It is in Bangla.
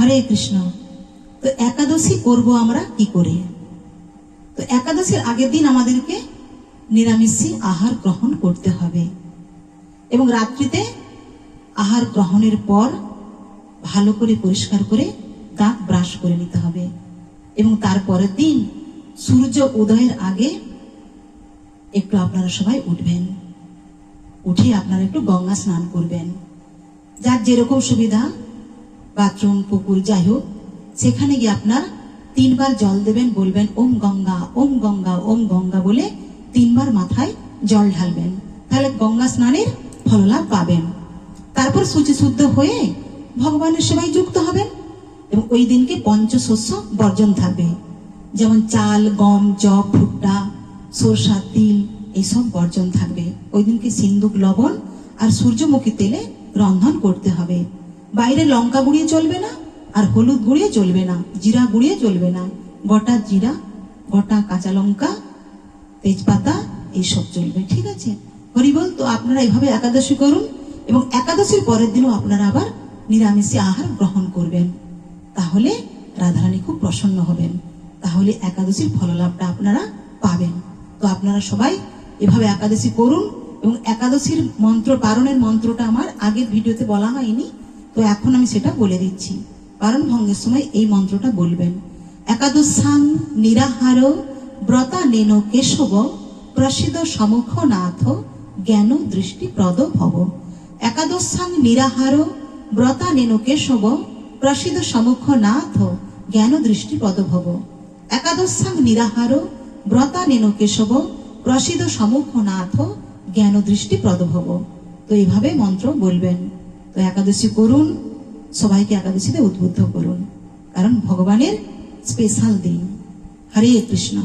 হরে কৃষ্ণ। তো একাদশী করব আমরা কি করে? তো একাদশীর আগের দিন আমাদেরকে নিরামিষী আহার গ্রহণ করতে হবে এবং রাত্রিতে আহার গ্রহণের পর ভালো করে পরিষ্কার করে দাঁত ব্রাশ করে নিতে হবে এবং তারপরের দিন সূর্য উদয়ের আগে একটু আপনারা সবাই উঠবেন, উঠে আপনারা একটু গঙ্গা স্নান করবেন। যার যেরকম সুবিধা, বাথরুম, পুকুর, যাই হোক, সেখানে গিয়ে আপনার 3 বার জল দেবেন, বলবেন ওম গঙ্গা ওম গঙ্গা ওম গঙ্গা বলে 3 বার মাথায় জল ঢালবেন। তাহলে গঙ্গা স্নানের ফললাভ পাবেন। তারপর শুচিশুদ্ধ হয়ে ভগবানের সেবায় যুক্ত হবেন এবং ওই দিনকে পঞ্চশস্য বর্জন থাকবে, যেমন চাল, গম, জব, ভুট্টা, সরষা, তিল এইসব বর্জন থাকবে। ওই দিনকে সিন্দুক, লবণ আর সূর্যমুখী তেলে রন্ধন করতে হবে। বাইরে লঙ্কা গুঁড়িয়ে চলবে না, আর হলুদ গুঁড়িয়ে চলবে না, জিরা গুঁড়িয়ে চলবে না। গোটা জিরা, গোটা কাঁচা লঙ্কা, তেজপাতা এইসব চলবে, ঠিক আছে? হরিবল। তো আপনারা এইভাবে একাদশী করুন এবং একাদশীর পরের দিনও আপনারা আবার নিরামিষী আহার গ্রহণ করবেন। তাহলে রাধারানী খুব প্রসন্ন হবেন, তাহলে একাদশীর ফললাভটা আপনারা পাবেন। তো আপনারা সবাই এভাবে একাদশী করুন এবং একাদশীর মন্ত্র, পারণের মন্ত্রটা আমার আগের ভিডিওতে বলা হয়নি, তো এখন আমি সেটা বলে দিচ্ছি। পারণ ভঙ্গের সময় এই মন্ত্রটা বলবেন। একাদশাং নিরাহার ব্রতা নেন কেশব প্রসিদ্ধ সমুখ নাথ জ্ঞান দৃষ্টি প্রদ ভব। একাদশাং নিরাহার ব্রতা নেন কেশব প্রসিদ্ধ সমুখ নাথ জ্ঞান দৃষ্টি প্রদ ভব। একাদশাং নিরাহার ব্রতা নেন কেশব প্রসিদ্ধ সমুখ নাথ জ্ঞান দৃষ্টি প্রদ ভব। তো এইভাবে মন্ত্র বলবেন। তো একাদশী করুন, সবাইকে একাদশীতে উদ্বুদ্ধ করুন, কারণ ভগবানের স্পেশাল দিন। হরে কৃষ্ণ।